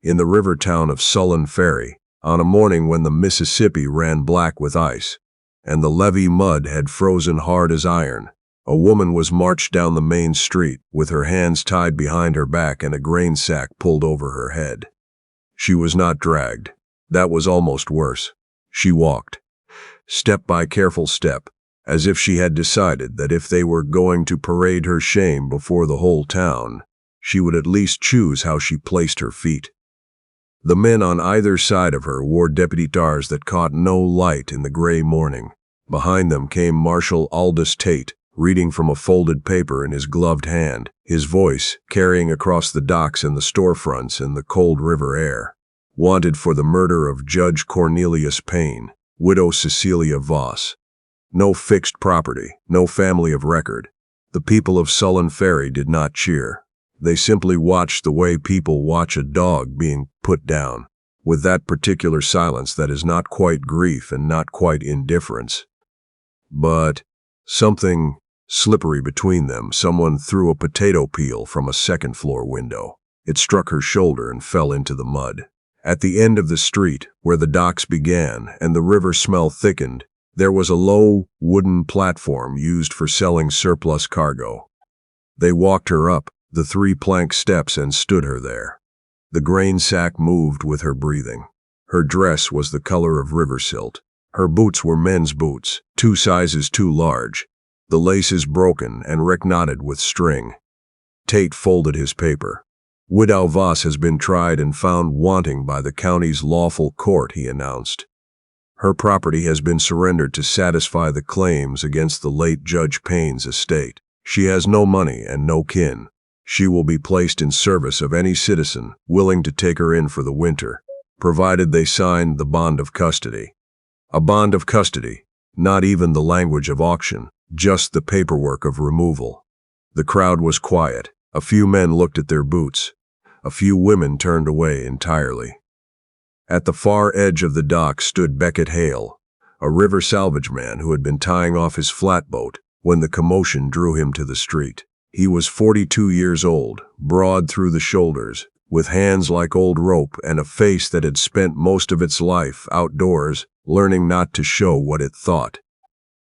in the river town of Sullen Ferry, on a morning when the Mississippi ran black with ice, and the levee mud had frozen hard as iron, a woman was marched down the main street with her hands tied behind her back and a grain sack pulled over her head. She was not dragged. That was almost worse. She walked, step by careful step, as if she had decided that if they were going to parade her shame before the whole town, she would at least choose how she placed her feet. The men on either side of her wore deputy-tars that caught no light in the gray morning. Behind them came Marshal Aldous Tate, reading from a folded paper in his gloved hand, his voice carrying across the docks and the storefronts in the cold river air. Wanted for the murder of Judge Cornelius Payne, widow Cecilia Voss. No fixed property, no family of record. The people of Sullen Ferry did not cheer. They simply watched the way people watch a dog being put down, with that particular silence that is not quite grief and not quite indifference. But something slippery between them. Someone threw a potato peel from a second-floor window. It struck her shoulder and fell into the mud. At the end of the street, where the docks began and the river smell thickened, there was a low, wooden platform used for selling surplus cargo. They walked her up the 3 plank steps and stood her there. The grain sack moved with her breathing. Her dress was the color of river silt. Her boots were men's boots, 2 sizes too large, the laces broken and knotted with string. Tate folded his paper. Widow Voss has been tried and found wanting by the county's lawful court, he announced. Her property has been surrendered to satisfy the claims against the late Judge Payne's estate. She has no money and no kin. She will be placed in service of any citizen willing to take her in for the winter, provided they sign the bond of custody. A bond of custody, not even the language of auction, just the paperwork of removal. The crowd was quiet. A few men looked at their boots. A few women turned away entirely. At the far edge of the dock stood Beckett Hale, a river salvage man who had been tying off his flatboat when the commotion drew him to the street. He was 42 years old, broad through the shoulders, with hands like old rope and a face that had spent most of its life outdoors, learning not to show what it thought.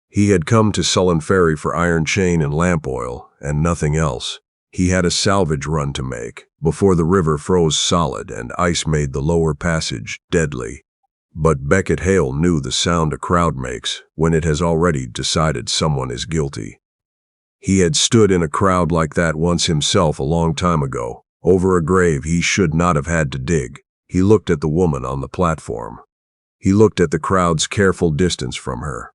He had come to Sullen Ferry for iron chain and lamp oil, and nothing else. He had a salvage run to make, before the river froze solid and ice made the lower passage deadly. But Beckett Hale knew the sound a crowd makes when it has already decided someone is guilty. He had stood in a crowd like that once himself a long time ago, over a grave he should not have had to dig. He looked at the woman on the platform. He looked at the crowd's careful distance from her.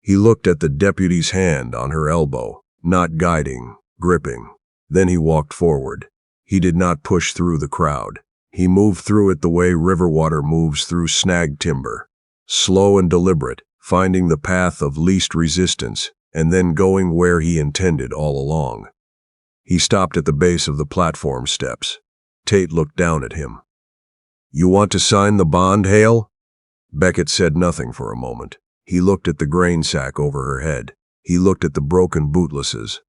He looked at the deputy's hand on her elbow, not guiding, gripping. Then he walked forward. He did not push through the crowd. He moved through it the way river water moves through snagged timber, slow and deliberate, finding the path of least resistance, and then going where he intended all along. He stopped at the base of the platform steps. Tate looked down at him. "You want to sign the bond, Hale?" Beckett said nothing for a moment. He looked at the grain sack over her head. He looked at the broken bootlaces.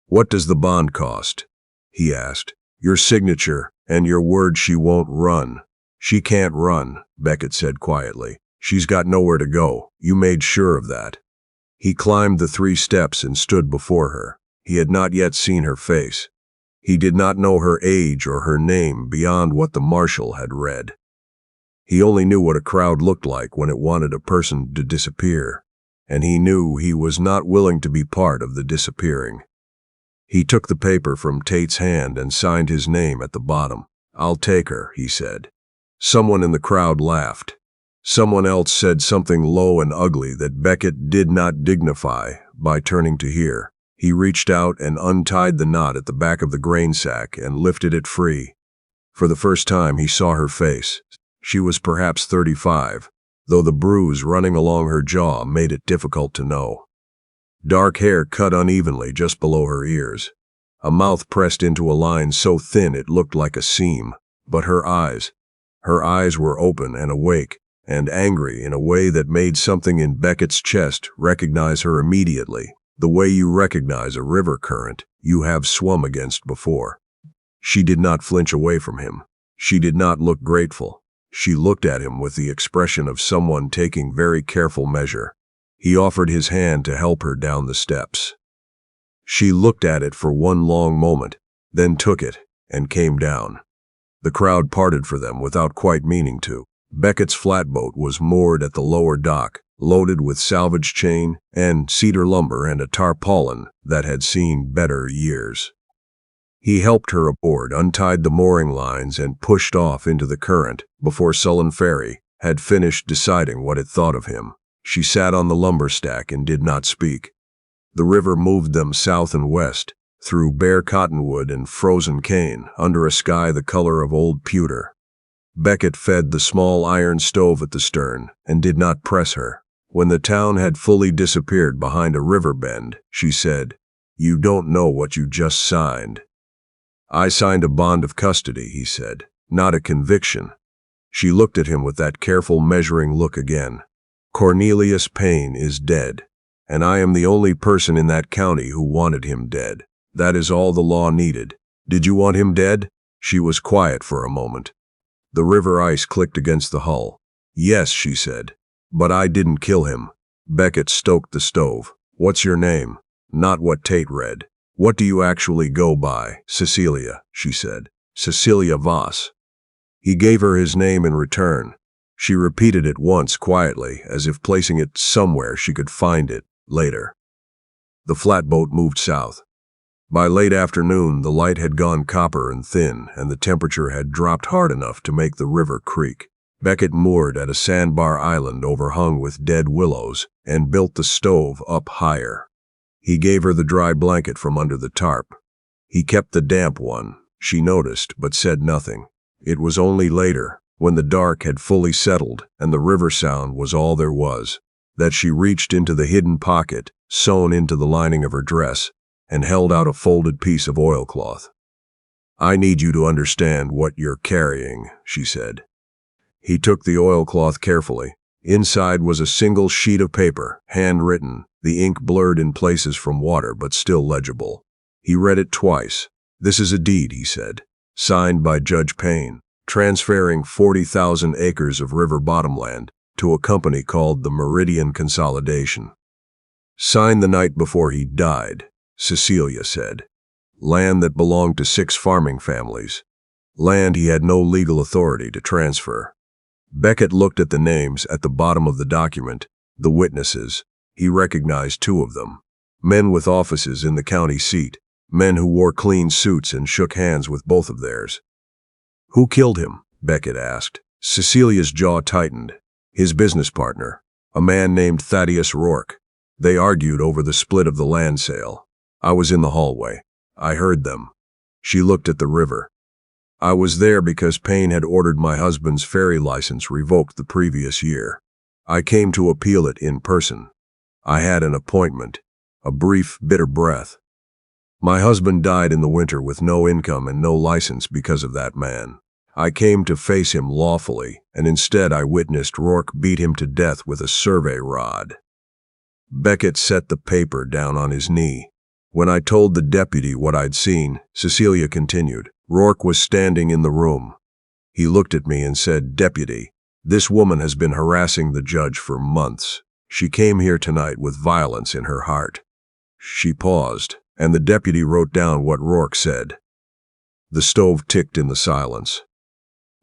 "What does the bond cost?" he asked. "Your signature and your word she won't run." "She can't run," Beckett said quietly. "She's got nowhere to go. You made sure of that." He climbed the 3 steps and stood before her. He had not yet seen her face. He did not know her age or her name beyond what the marshal had read. He only knew what a crowd looked like when it wanted a person to disappear, and he knew he was not willing to be part of the disappearing. He took the paper from Tate's hand and signed his name at the bottom. "I'll take her," he said. Someone in the crowd laughed. Someone else said something low and ugly that Beckett did not dignify by turning to hear. He reached out and untied the knot at the back of the grain sack and lifted it free. For the first time he saw her face. She was perhaps 35, though the bruise running along her jaw made it difficult to know. Dark hair cut unevenly just below her ears. A mouth pressed into a line so thin it looked like a seam. But her eyes were open and awake, and angry in a way that made something in Beckett's chest recognize her immediately, the way you recognize a river current you have swum against before. She did not flinch away from him. She did not look grateful. She looked at him with the expression of someone taking very careful measure. He offered his hand to help her down the steps. She looked at it for one long moment, then took it and came down. The crowd parted for them without quite meaning to. Beckett's flatboat was moored at the lower dock, loaded with salvage chain and cedar lumber and a tarpaulin that had seen better years. He helped her aboard, untied the mooring lines, and pushed off into the current before Sullen Ferry had finished deciding what it thought of him. She sat on the lumber stack and did not speak. The river moved them south and west, through bare cottonwood and frozen cane, under a sky the color of old pewter. Beckett fed the small iron stove at the stern and did not press her. When the town had fully disappeared behind a river bend, she said, "You don't know what you just signed." "I signed a bond of custody," he said, "not a conviction." She looked at him with that careful measuring look again. "Cornelius Payne is dead, and I am the only person in that county who wanted him dead. That is all the law needed. Did you want him dead?" She was quiet for a moment. The river ice clicked against the hull. "Yes," she said, "but I didn't kill him." Beckett stoked the stove. "What's your name?" Not what Tate read. "What do you actually go by?" "Cecilia," she said. "Cecilia Voss." He gave her his name in return. She repeated it once quietly, as if placing it somewhere she could find it later. The flatboat moved south. By late afternoon, the light had gone copper and thin, and the temperature had dropped hard enough to make the river creak. Beckett moored at a sandbar island overhung with dead willows and built the stove up higher. He gave her the dry blanket from under the tarp. He kept the damp one, she noticed, but said nothing. It was only later, when the dark had fully settled and the river sound was all there was, that she reached into the hidden pocket, sewn into the lining of her dress, and held out a folded piece of oilcloth. "I need you to understand what you're carrying," she said. He took the oilcloth carefully. Inside was a single sheet of paper, handwritten, the ink blurred in places from water but still legible. He read it twice. "This is a deed," he said, "signed by Judge Payne, transferring 40,000 acres of river bottomland to a company called the Meridian Consolidation. Signed the night before he died," Cecilia said. "Land that belonged to 6 farming families. Land he had no legal authority to transfer." Beckett looked at the names at the bottom of the document, the witnesses. He recognized 2 of them. Men with offices in the county seat, men who wore clean suits and shook hands with both of theirs. "Who killed him?" Beckett asked. Cecilia's jaw tightened. "His business partner, a man named Thaddeus Rourke. They argued over the split of the land sale. I was in the hallway. I heard them." She looked at the river. "I was there because Payne had ordered my husband's ferry license revoked the previous year. I came to appeal it in person. I had an appointment." A brief, bitter breath. "My husband died in the winter with no income and no license because of that man. I came to face him lawfully, and instead I witnessed Rourke beat him to death with a survey rod." Beckett set the paper down on his knee. "When I told the deputy what I'd seen," Cecilia continued, "Rourke was standing in the room. He looked at me and said, 'Deputy, this woman has been harassing the judge for months. She came here tonight with violence in her heart.'" She paused, and the deputy wrote down what Rourke said. The stove ticked in the silence.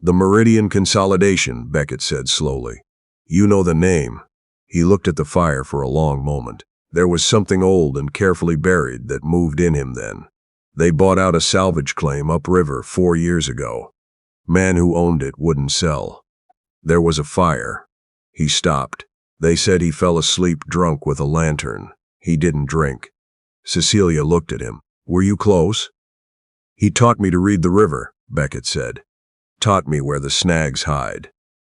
"The Meridian Consolidation," Beckett said slowly. "You know the name." He looked at the fire for a long moment. There was something old and carefully buried that moved in him then. "They bought out a salvage claim upriver 4 years ago. Man who owned it wouldn't sell. There was a fire." He stopped. "They said he fell asleep drunk with a lantern. He didn't drink." Cecilia looked at him. "Were you close?" "He taught me to read the river," Beckett said. "Taught me where the snags hide.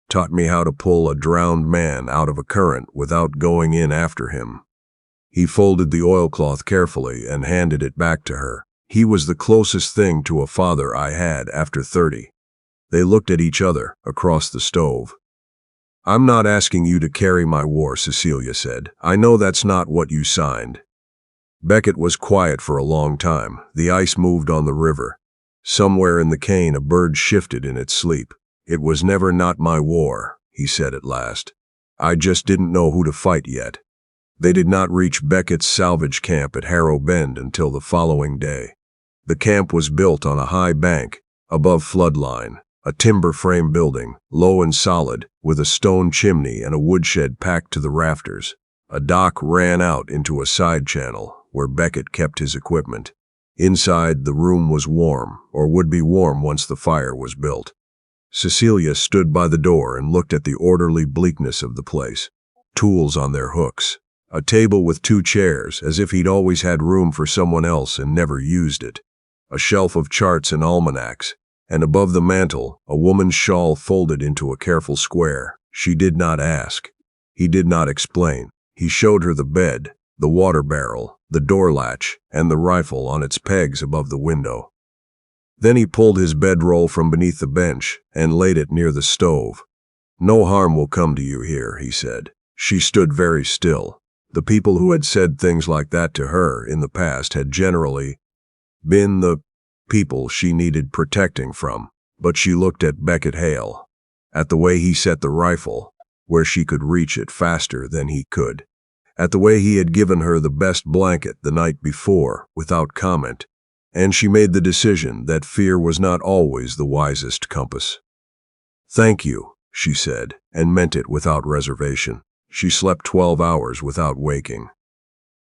Taught me how to pull a drowned man out of a current without going in after him." He folded the oilcloth carefully and handed it back to her. "He was the closest thing to a father I had after 30. They looked at each other across the stove. "I'm not asking you to carry my war," Cecilia said. "I know that's not what you signed." Beckett was quiet for a long time. The ice moved on the river. Somewhere in the cane a bird shifted in its sleep. "It was never not my war," he said at last. "I just didn't know who to fight yet." They did not reach Beckett's salvage camp at Harrow Bend until the following day. The camp was built on a high bank, above flood line, a timber frame building, low and solid, with a stone chimney and a woodshed packed to the rafters. A dock ran out into a side channel, where Beckett kept his equipment. Inside, the room was warm, or would be warm once the fire was built. Cecilia stood by the door and looked at the orderly bleakness of the place. Tools on their hooks. A table with 2 chairs, as if he'd always had room for someone else and never used it. A shelf of charts and almanacs. And above the mantel, a woman's shawl folded into a careful square. She did not ask. He did not explain. He showed her the bed, the water barrel, the door latch, and the rifle on its pegs above the window. Then he pulled his bedroll from beneath the bench and laid it near the stove. "No harm will come to you here," he said. She stood very still. The people who had said things like that to her in the past had generally been the people she needed protecting from. But she looked at Beckett Hale, at the way he set the rifle, where she could reach it faster than he could, at the way he had given her the best blanket the night before, without comment, and she made the decision that fear was not always the wisest compass. "Thank you," she said, and meant it without reservation. She slept 12 hours without waking.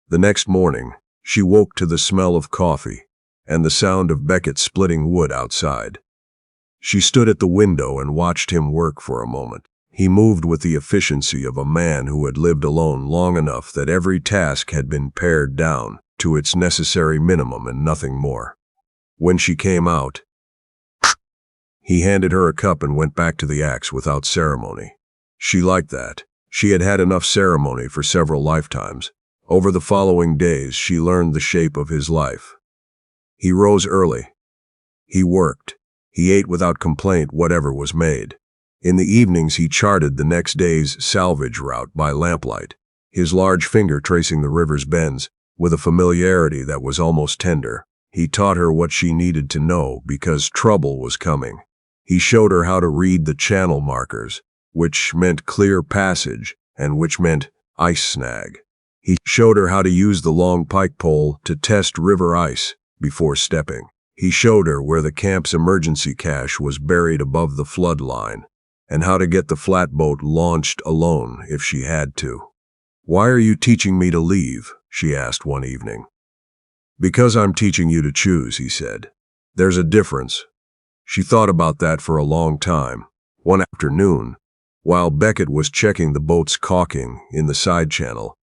The next morning, she woke to the smell of coffee and the sound of Beckett splitting wood outside. She stood at the window and watched him work for a moment. He moved with the efficiency of a man who had lived alone long enough that every task had been pared down to its necessary minimum and nothing more. When she came out, he handed her a cup and went back to the axe without ceremony. She liked that. She had had enough ceremony for several lifetimes. Over the following days, she learned the shape of his life. He rose early. He worked. He ate without complaint whatever was made. In the evenings, he charted the next day's salvage route by lamplight, his large finger tracing the river's bends with a familiarity that was almost tender. He taught her what she needed to know because trouble was coming. He showed her how to read the channel markers, which meant clear passage and which meant ice snag. He showed her how to use the long pike pole to test river ice before stepping. He showed her where the camp's emergency cache was buried above the flood line, and how to get the flatboat launched alone if she had to. "Why are you teaching me to leave?" she asked one evening. "Because I'm teaching you to choose," he said. "There's a difference." She thought about that for a long time. One afternoon, while Beckett was checking the boat's caulking in the side channel,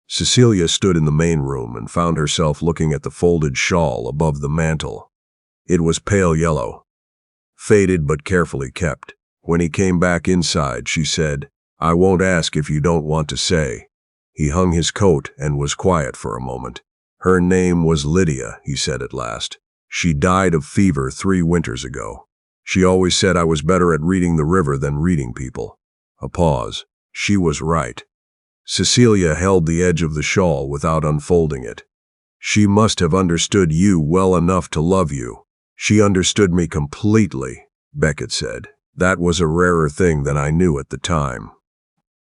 Cecilia stood in the main room and found herself looking at the folded shawl above the mantel. It was pale yellow, faded but carefully kept. When he came back inside, she said, "I won't ask if you don't want to say." He hung his coat and was quiet for a moment. "Her name was Lydia," he said at last. "She died of fever 3 winters ago. She always said I was better at reading the river than reading people." A pause. She was right. Cecilia held the edge of the shawl without unfolding it. "She must have understood you well enough to love you." "She understood me completely," Beckett said. "That was a rarer thing than I knew at the time."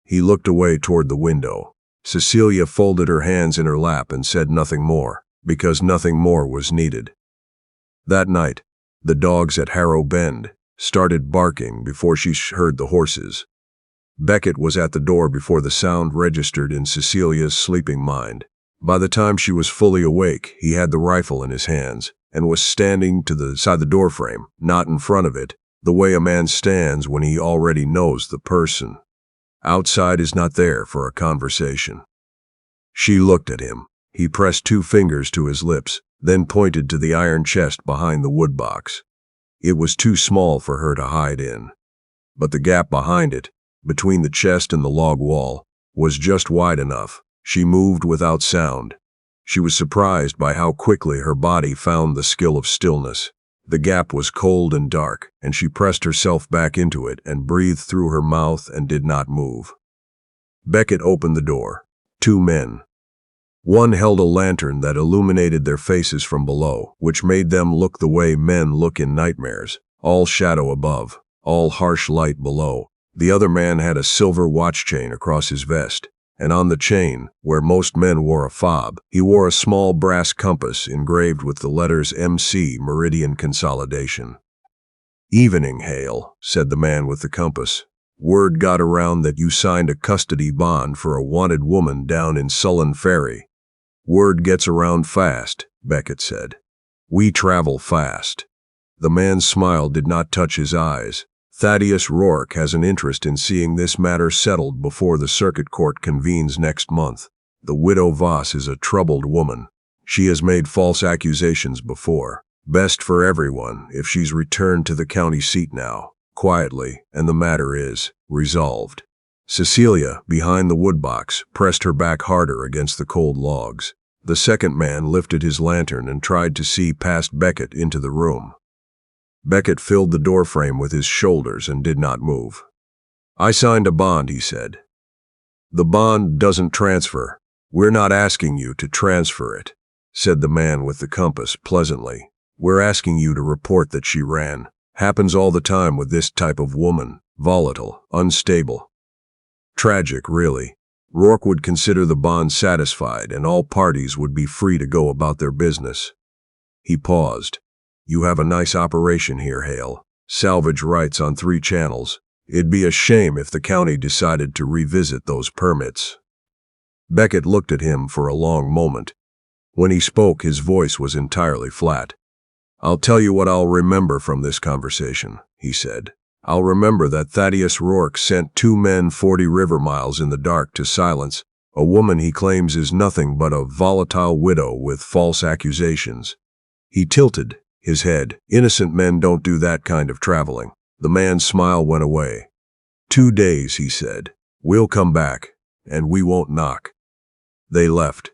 He looked away toward the window. Cecilia folded her hands in her lap and said nothing more, because nothing more was needed. That night, the dogs at Harrow Bend started barking before she heard the horses. Beckett was at the door before the sound registered in Cecilia's sleeping mind. By the time she was fully awake, he had the rifle in his hands and was standing to the side of the doorframe, not in front of it, the way a man stands when he already knows the person. Outside is not there for a conversation. She looked at him. He pressed 2 fingers to his lips, then pointed to the iron chest behind the woodbox. It was too small for her to hide in. But the gap behind it, between the chest and the log wall, was just wide enough. She moved without sound. She was surprised by how quickly her body found the skill of stillness. The gap was cold and dark, and she pressed herself back into it and breathed through her mouth and did not move. Beckett opened the door. 2 men. One held a lantern that illuminated their faces from below, which made them look the way men look in nightmares, all shadow above, all harsh light below. The other man had a silver watch chain across his vest, and on the chain, where most men wore a fob, he wore a small brass compass engraved with the letters MC, Meridian Consolidation. "Evening, Hale," said the man with the compass. "Word got around that you signed a custody bond for a wanted woman down in Sullen Ferry." "Word gets around fast," Beckett said. "We travel fast." The man's smile did not touch his eyes. "Thaddeus Rourke has an interest in seeing this matter settled before the circuit court convenes next month. The widow Voss is a troubled woman. She has made false accusations before. Best for everyone if she's returned to the county seat now, quietly, and the matter is resolved." Cecilia, behind the woodbox, pressed her back harder against the cold logs. The second man lifted his lantern and tried to see past Beckett into the room. Beckett filled the doorframe with his shoulders and did not move. "I signed a bond," he said. "The bond doesn't transfer. We're not asking you to transfer it," said the man with the compass pleasantly. "We're asking you to report that she ran. Happens all the time with this type of woman. Volatile, unstable. Tragic, really. Rourke would consider the bond satisfied and all parties would be free to go about their business." He paused. "You have a nice operation here, Hale. Salvage rights on 3 channels. It'd be a shame if the county decided to revisit those permits." Beckett looked at him for a long moment. When he spoke, his voice was entirely flat. "I'll tell you what I'll remember from this conversation," he said. "I'll remember that Thaddeus Rourke sent 2 men 40 river miles in the dark to silence a woman he claims is nothing but a volatile widow with false accusations." He tilted his head. "Innocent men don't do that kind of traveling." The man's smile went away. "2 days," he said. "We'll come back, and we won't knock." They left.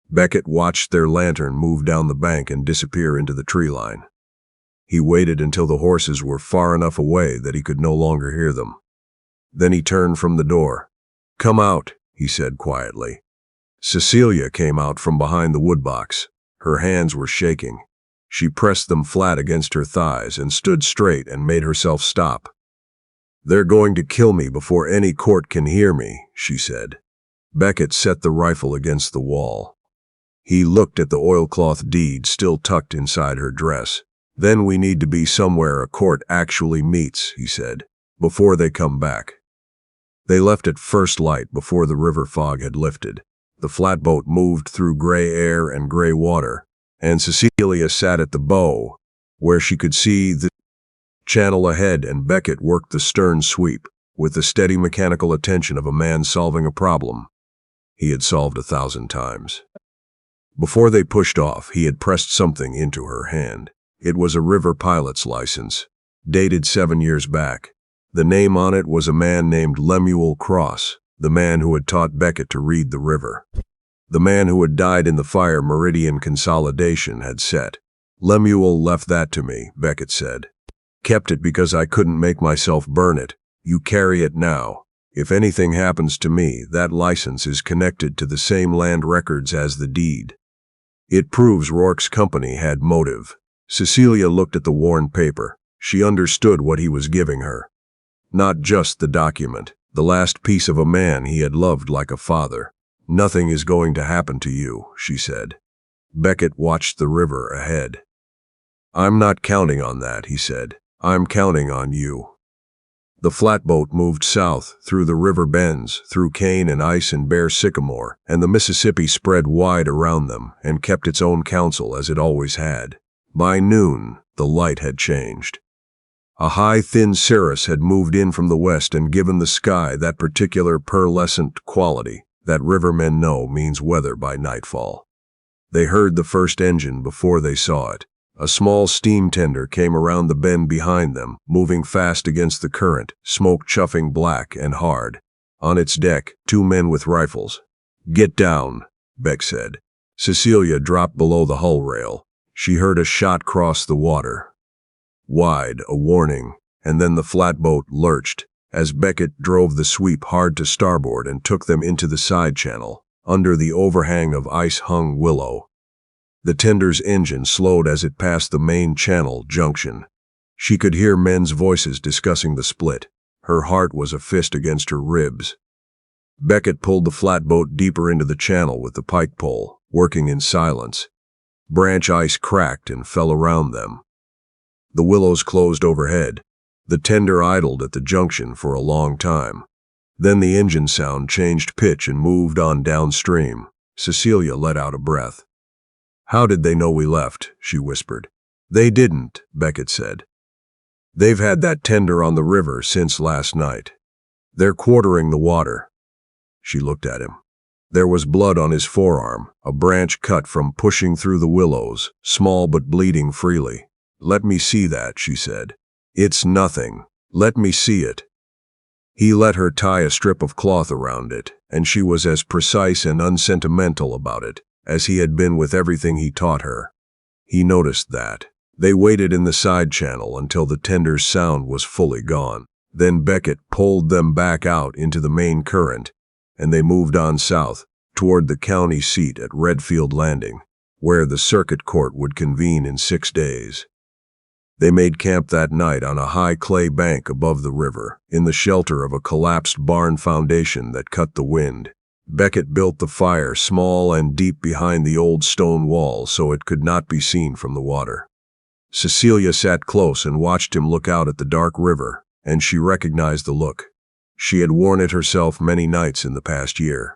Beckett watched their lantern move down the bank and disappear into the tree line. He waited until the horses were far enough away that he could no longer hear them. Then he turned from the door. "Come out," he said quietly. Cecilia came out from behind the woodbox. Her hands were shaking. She pressed them flat against her thighs and stood straight and made herself stop. "They're going to kill me before any court can hear me," she said. Beckett set the rifle against the wall. He looked at the oilcloth deed still tucked inside her dress. "Then we need to be somewhere a court actually meets," he said, "before they come back." They left at first light before the river fog had lifted. The flatboat moved through gray air and gray water, and Cecilia sat at the bow, where she could see the channel ahead, and Beckett worked the stern sweep with the steady mechanical attention of a man solving a problem he had solved 1,000 times. Before they pushed off, he had pressed something into her hand. It was a river pilot's license, dated 7 years back. The name on it was a man named Lemuel Cross, the man who had taught Beckett to read the river. The man who had died in the fire Meridian Consolidation had set. "Lemuel left that to me," Beckett said. "Kept it because I couldn't make myself burn it. You carry it now. If anything happens to me, that license is connected to the same land records as the deed. It proves Rourke's company had motive." Cecilia looked at the worn paper. She understood what he was giving her. Not just the document, the last piece of a man he had loved like a father. "Nothing is going to happen to you," she said. Beckett watched the river ahead. "I'm not counting on that," he said. "I'm counting on you." The flatboat moved south, through the river bends, through cane and ice and bare sycamore, and the Mississippi spread wide around them and kept its own counsel as it always had. By noon, the light had changed. A high, thin cirrus had moved in from the west and given the sky that particular pearlescent quality that rivermen know means weather by nightfall. They heard the first engine before they saw it. A small steam tender came around the bend behind them, moving fast against the current, smoke chuffing black and hard. On its deck, 2 men with rifles. "Get down," Beck said. Cecilia dropped below the hull rail. She heard a shot cross the water. Wide, a warning, and then the flatboat lurched as Beckett drove the sweep hard to starboard and took them into the side channel, under the overhang of ice-hung willow. The tender's engine slowed as it passed the main channel junction. She could hear men's voices discussing the split. Her heart was a fist against her ribs. Beckett pulled the flatboat deeper into the channel with the pike pole, working in silence. Branch ice cracked and fell around them. The willows closed overhead. The tender idled at the junction for a long time. Then the engine sound changed pitch and moved on downstream. Cecilia let out a breath. "How did they know we left?" she whispered. "They didn't," Beckett said. "They've had that tender on the river since last night. They're quartering the water." She looked at him. There was blood on his forearm, a branch cut from pushing through the willows, small but bleeding freely. "Let me see that," she said. "It's nothing. Let me see it." He let her tie a strip of cloth around it, and she was as precise and unsentimental about it as he had been with everything he taught her. He noticed that. They waited in the side channel until the tender's sound was fully gone. Then Beckett pulled them back out into the main current, and they moved on south, toward the county seat at Redfield Landing, where the circuit court would convene in 6 days. They made camp that night on a high clay bank above the river, in the shelter of a collapsed barn foundation that cut the wind. Beckett built the fire small and deep behind the old stone wall so it could not be seen from the water. Cecilia sat close and watched him look out at the dark river, and she recognized the look. She had worn it herself many nights in the past year.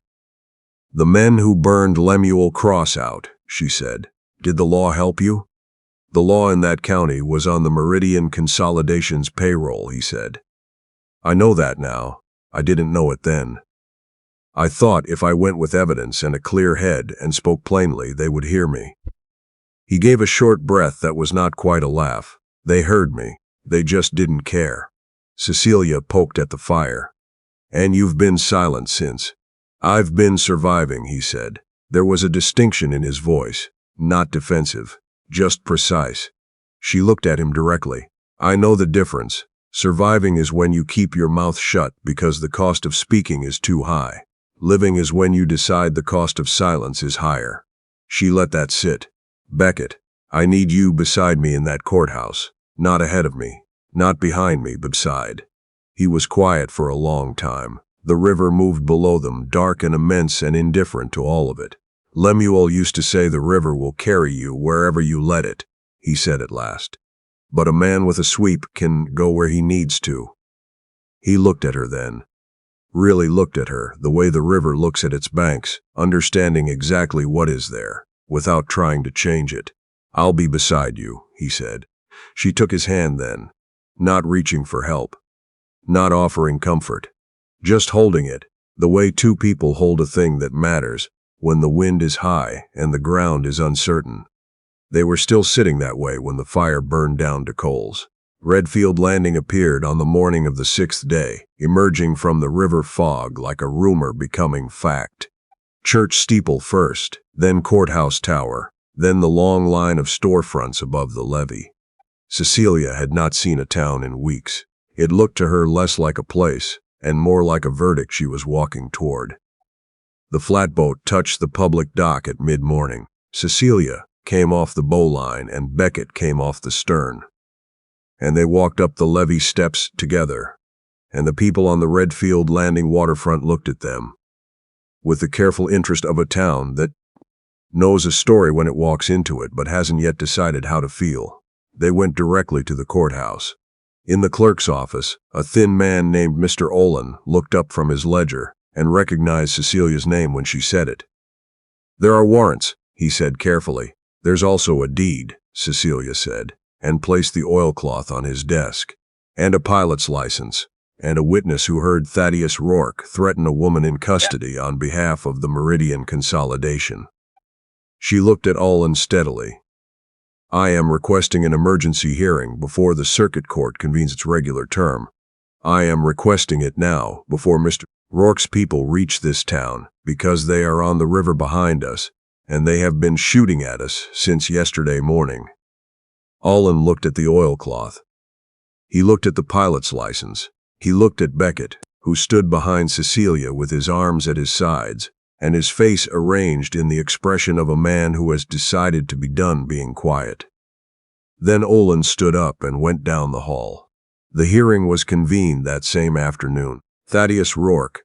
"The men who burned Lemuel Cross out," she said. "Did the law help you?" "The law in that county was on the Meridian Consolidation's payroll," he said. "I know that now. I didn't know it then. I thought if I went with evidence and a clear head and spoke plainly, they would hear me." He gave a short breath that was not quite a laugh. "They heard me. They just didn't care." Cecilia poked at the fire. "And you've been silent since." "I've been surviving," he said. There was a distinction in his voice, not defensive, just precise. She looked at him directly. "I know the difference. Surviving is when you keep your mouth shut because the cost of speaking is too high. Living is when you decide the cost of silence is higher." She let that sit. "Beckett, I need you beside me in that courthouse. Not ahead of me, not behind me, but beside." He was quiet for a long time. The river moved below them, dark and immense and indifferent to all of it. "Lemuel used to say the river will carry you wherever you let it," he said at last. "But a man with a sweep can go where he needs to." He looked at her then. Really looked at her, the way the river looks at its banks, understanding exactly what is there, without trying to change it. "I'll be beside you," he said. She took his hand then, not reaching for help, not offering comfort, just holding it, the way two people hold a thing that matters, when the wind is high and the ground is uncertain. They were still sitting that way when the fire burned down to coals. Redfield Landing appeared on the morning of the 6th day, emerging from the river fog like a rumor becoming fact. Church steeple first, then courthouse tower, then the long line of storefronts above the levee. Cecilia had not seen a town in weeks. It looked to her less like a place, and more like a verdict she was walking toward. The flatboat touched the public dock at mid-morning. Cecilia came off the bowline and Beckett came off the stern. And they walked up the levee steps together, and the people on the Redfield Landing waterfront looked at them, with the careful interest of a town that knows a story when it walks into it but hasn't yet decided how to feel. They went directly to the courthouse. In the clerk's office, a thin man named Mr. Olin looked up from his ledger and recognized Cecilia's name when she said it. "There are warrants," he said carefully. "There's also a deed," Cecilia said, and placed the oilcloth on his desk, "and a pilot's license, and a witness who heard Thaddeus Rourke threaten a woman in custody on behalf of the Meridian Consolidation." She looked at Olin steadily. "I am requesting an emergency hearing before the circuit court convenes its regular term. I am requesting it now, before Mr. Rourke's people reach this town, because they are on the river behind us, and they have been shooting at us since yesterday morning." Olin looked at the oilcloth. He looked at the pilot's license. He looked at Beckett, who stood behind Cecilia with his arms at his sides, and his face arranged in the expression of a man who has decided to be done being quiet. Then Olin stood up and went down the hall. The hearing was convened that same afternoon. Thaddeus Rourke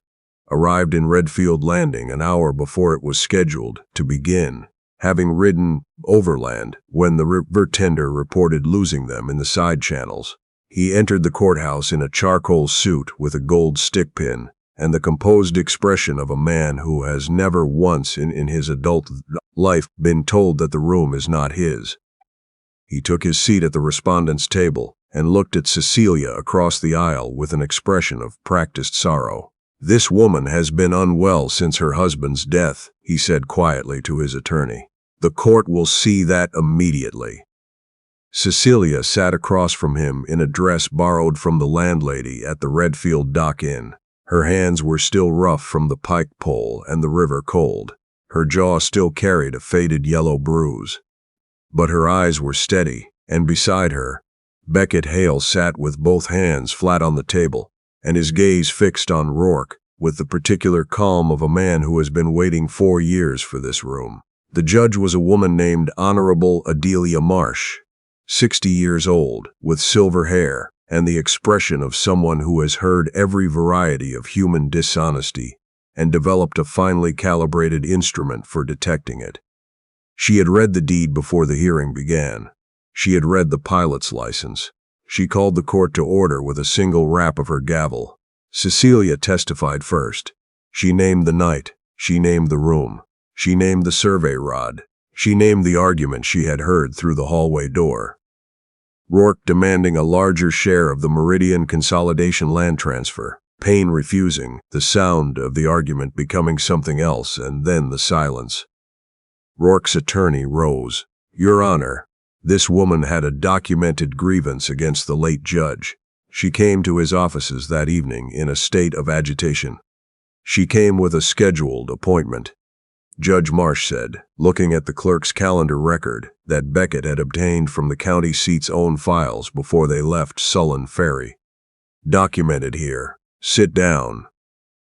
arrived in Redfield Landing an hour before it was scheduled to begin, having ridden overland when the river tender reported losing them in the side channels. He entered the courthouse in a charcoal suit with a gold stick pin and the composed expression of a man who has never once in his adult life been told that the room is not his. He took his seat at the respondent's table and looked at Cecilia across the aisle with an expression of practiced sorrow. "This woman has been unwell since her husband's death," he said quietly to his attorney. "The court will see that immediately." Cecilia sat across from him in a dress borrowed from the landlady at the Redfield Dock Inn. Her hands were still rough from the pike pole and the river cold. Her jaw still carried a faded yellow bruise. But her eyes were steady, and beside her, Beckett Hale sat with both hands flat on the table, and his gaze fixed on Rourke, with the particular calm of a man who has been waiting 4 years for this room. The judge was a woman named Honorable Adelia Marsh, 60 years old, with silver hair, and the expression of someone who has heard every variety of human dishonesty and developed a finely calibrated instrument for detecting it. She had read the deed before the hearing began. She had read the pilot's license. She called the court to order with a single rap of her gavel. Cecilia testified first. She named the night. She named the room. She named the survey rod. She named the argument she had heard through the hallway door. Rourke demanding a larger share of the Meridian Consolidation land transfer, Payne refusing, the sound of the argument becoming something else, and then the silence. Rourke's attorney rose. "Your Honor, this woman had a documented grievance against the late judge. She came to his offices that evening in a state of agitation. She came with a scheduled appointment," Judge Marsh said, looking at the clerk's calendar record that Beckett had obtained from the county seat's own files before they left Sullen Ferry. "Documented here. Sit down."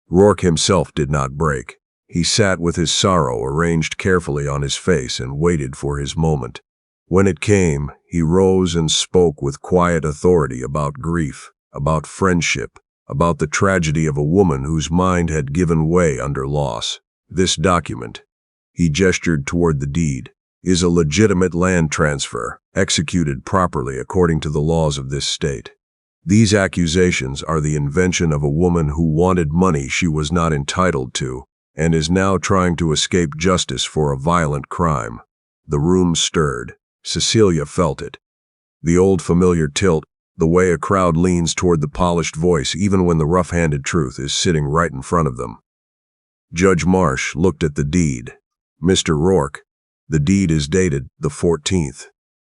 Rourke himself did not break. He sat with his sorrow arranged carefully on his face and waited for his moment. When it came, he rose and spoke with quiet authority about grief, about friendship, about the tragedy of a woman whose mind had given way under loss. "This document," he gestured toward the deed, "is a legitimate land transfer, executed properly according to the laws of this state. These accusations are the invention of a woman who wanted money she was not entitled to, and is now trying to escape justice for a violent crime." The room stirred. Cecilia felt it. The old familiar tilt, the way a crowd leans toward the polished voice even when the rough-handed truth is sitting right in front of them. Judge Marsh looked at the deed. "Mr. Rourke, the deed is dated the 14th.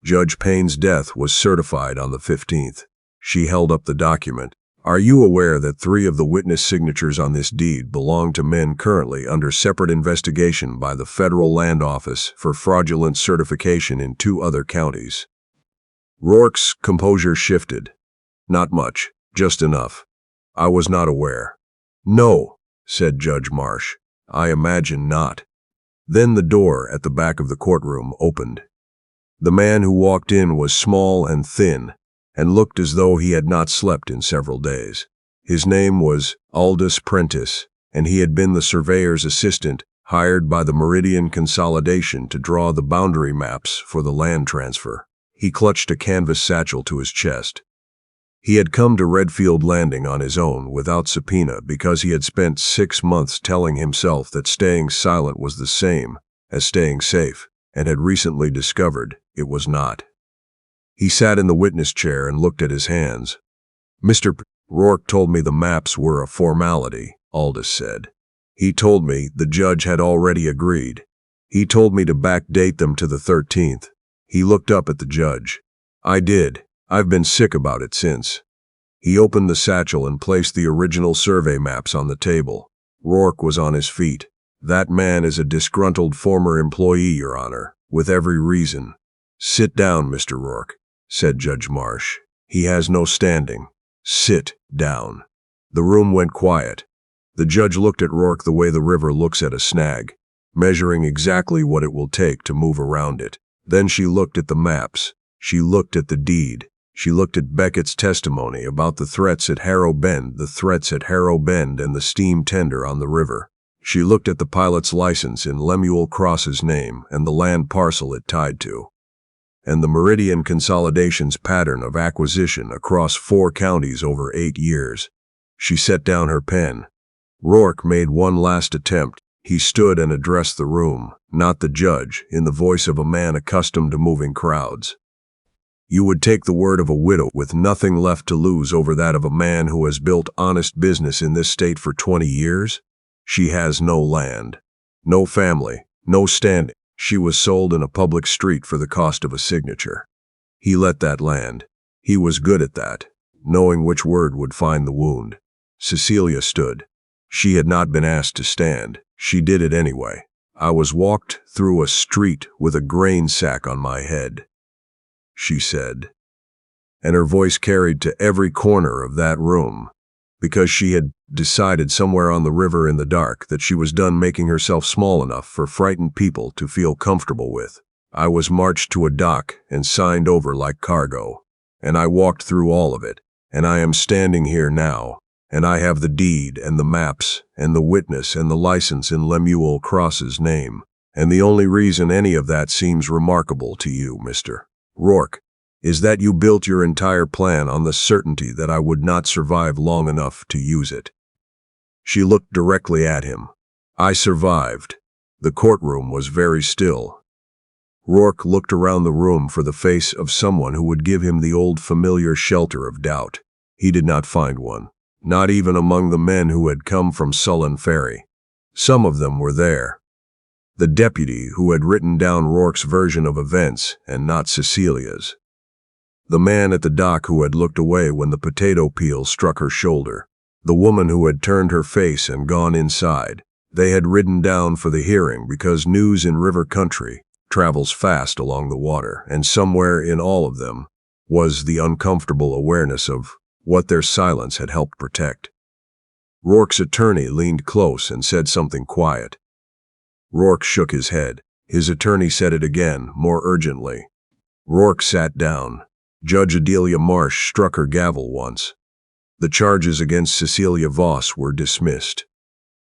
Judge Payne's death was certified on the 15th. She held up the document. "Are you aware that 3 of the witness signatures on this deed belong to men currently under separate investigation by the Federal Land Office for fraudulent certification in 2 other counties?" Rourke's composure shifted. "Not much, just enough. I was not aware." "No," said Judge Marsh. "I imagine not." Then the door at the back of the courtroom opened. The man who walked in was small and thin, and looked as though he had not slept in several days. His name was Aldous Prentice, and he had been the surveyor's assistant hired by the Meridian Consolidation to draw the boundary maps for the land transfer. He clutched a canvas satchel to his chest. He had come to Redfield Landing on his own without subpoena because he had spent 6 months telling himself that staying silent was the same as staying safe, and had recently discovered it was not. He sat in the witness chair and looked at his hands. "Mr. Rourke told me the maps were a formality," Aldous said. "He told me the judge had already agreed. He told me to backdate them to the 13th. He looked up at the judge. "I did. I've been sick about it since." He opened the satchel and placed the original survey maps on the table. Rourke was on his feet. "That man is a disgruntled former employee, Your Honor, with every reason." "Sit down, Mr. Rourke," said Judge Marsh. "He has no standing. Sit down." The room went quiet. The judge looked at Rourke the way the river looks at a snag, measuring exactly what it will take to move around it. Then she looked at the maps. She looked at the deed. She looked at Beckett's testimony about the threats at Harrow Bend, and the steam tender on the river. She looked at the pilot's license in Lemuel Cross's name and the land parcel it tied to, and the Meridian Consolidation's pattern of acquisition across 4 counties over 8 years. She set down her pen. Rourke made one last attempt. He stood and addressed the room, not the judge, in the voice of a man accustomed to moving crowds. You would take the word of a widow with nothing left to lose over that of a man who has built honest business in this state for 20 years? She has no land, no family, no standing. She was sold in a public street for the cost of a signature. He let that land. He was good at that, knowing which word would find the wound. Cecilia stood. She had not been asked to stand. She did it anyway. I was walked through a street with a grain sack on my head, she said, and her voice carried to every corner of that room, because she had decided somewhere on the river in the dark that she was done making herself small enough for frightened people to feel comfortable with. I was marched to a dock and signed over like cargo, and I walked through all of it, and I am standing here now, and I have the deed and the maps and the witness and the license in Lemuel Cross's name, and the only reason any of that seems remarkable to you, Mr. Rourke, is that you built your entire plan on the certainty that I would not survive long enough to use it. She looked directly at him. I survived. The courtroom was very still. Rourke looked around the room for the face of someone who would give him the old familiar shelter of doubt. He did not find one, not even among the men who had come from Sullen Ferry. Some of them were there. The deputy who had written down Rourke's version of events and not Cecilia's. The man at the dock who had looked away when the potato peel struck her shoulder. The woman who had turned her face and gone inside. They had ridden down for the hearing because news in river country travels fast along the water, and somewhere in all of them was the uncomfortable awareness of what their silence had helped protect. Rourke's attorney leaned close and said something quiet. Rourke shook his head. His attorney said it again, more urgently. Rourke sat down. Judge Adelia Marsh struck her gavel once. The charges against Cecilia Voss were dismissed.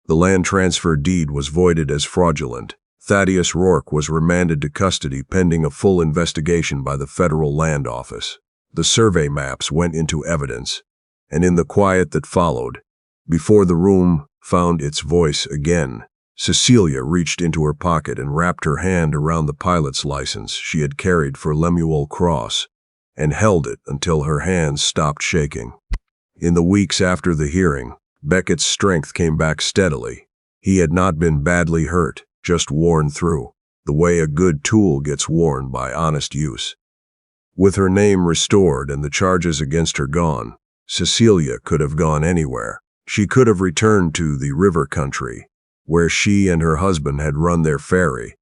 The land transfer deed was voided as fraudulent. Thaddeus Rourke was remanded to custody pending a full investigation by the Federal Land Office. The survey maps went into evidence, and in the quiet that followed, before the room found its voice again, Cecilia reached into her pocket and wrapped her hand around the pilot's license she had carried for Lemuel Cross, and held it until her hands stopped shaking. In the weeks after the hearing, Beckett's strength came back steadily. He had not been badly hurt, just worn through, the way a good tool gets worn by honest use. With her name restored and the charges against her gone, Cecilia could have gone anywhere. She could have returned to the river country, where she and her husband had run their ferry,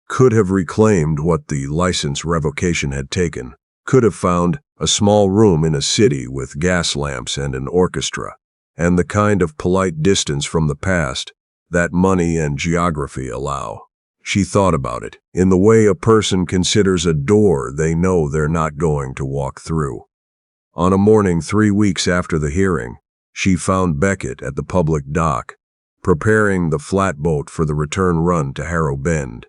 could have reclaimed what the license revocation had taken, could have found a small room in a city with gas lamps and an orchestra, and the kind of polite distance from the past that money and geography allow. She thought about it, in the way a person considers a door they know they're not going to walk through. On a morning 3 weeks after the hearing, she found Beckett at the public dock, preparing the flatboat for the return run to Harrow Bend.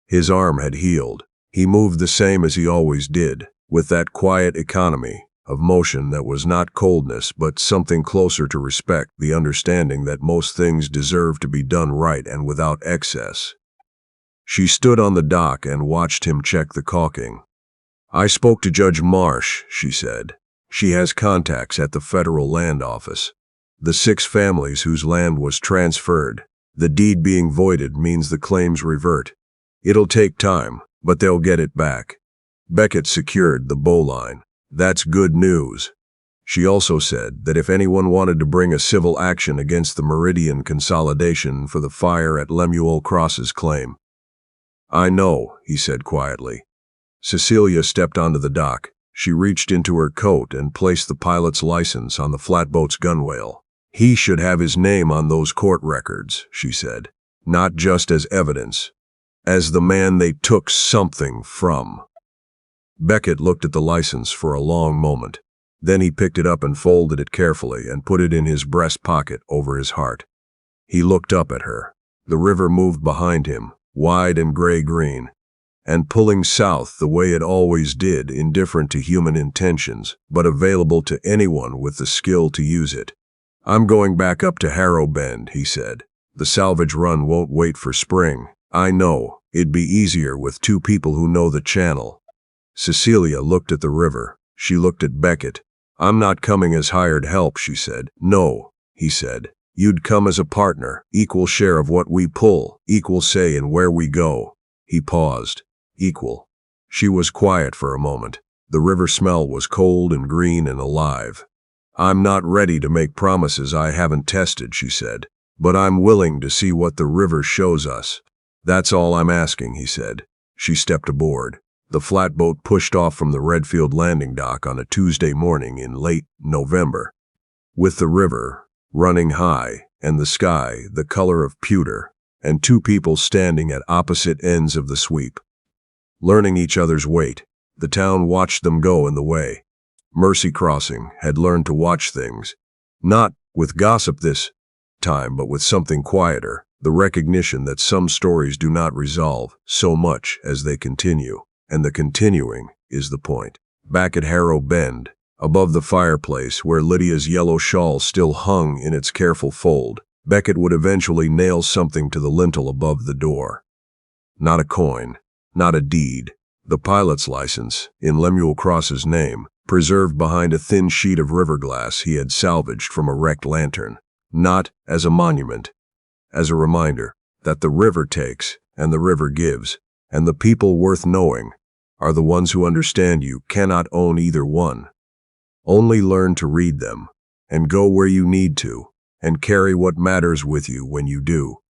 His arm had healed. He moved the same as he always did, with that quiet economy of motion that was not coldness but something closer to respect, the understanding that most things deserve to be done right and without excess. She stood on the dock and watched him check the caulking. I spoke to Judge Marsh, she said. She has contacts at the Federal Land Office. The 6 families whose land was transferred, the deed being voided means the claims revert. It'll take time, but they'll get it back. Beckett secured the bowline. That's good news. She also said that if anyone wanted to bring a civil action against the Meridian Consolidation for the fire at Lemuel Cross's claim. I know, he said quietly. Cecilia stepped onto the dock. She reached into her coat and placed the pilot's license on the flatboat's gunwale. He should have his name on those court records, she said, not just as evidence, as the man they took something from. Beckett looked at the license for a long moment. Then he picked it up and folded it carefully and put it in his breast pocket over his heart. He looked up at her. The river moved behind him, wide and gray-green, and pulling south the way it always did, indifferent to human intentions, but available to anyone with the skill to use it. "I'm going back up to Harrow Bend," he said. "The salvage run won't wait for spring. I know. It'd be easier with two people who know the channel." Cecilia looked at the river. She looked at Beckett. "I'm not coming as hired help," she said. "No," he said. "You'd come as a partner, equal share of what we pull, equal say in where we go." He paused. Equal. She was quiet for a moment. The river smell was cold and green and alive. "I'm not ready to make promises I haven't tested," she said. "But I'm willing to see what the river shows us. That's all I'm asking," he said. She stepped aboard. The flatboat pushed off from the Redfield Landing dock on a Tuesday morning in late November. With the river running high and the sky the color of pewter, and two people standing at opposite ends of the sweep, learning each other's weight, the town watched them go in the way. Mercy Crossing had learned to watch things, not with gossip this time, but with something quieter, the recognition that some stories do not resolve so much as they continue, and the continuing is the point. Back at Harrow Bend, above the fireplace where Lydia's yellow shawl still hung in its careful fold, Beckett would eventually nail something to the lintel above the door. Not a coin, not a deed. The pilot's license, in Lemuel Cross's name, preserved behind a thin sheet of river glass he had salvaged from a wrecked lantern. Not as a monument, as a reminder that the river takes and the river gives, and the people worth knowing are the ones who understand you cannot own either one. Only learn to read them, and go where you need to, and carry what matters with you when you do.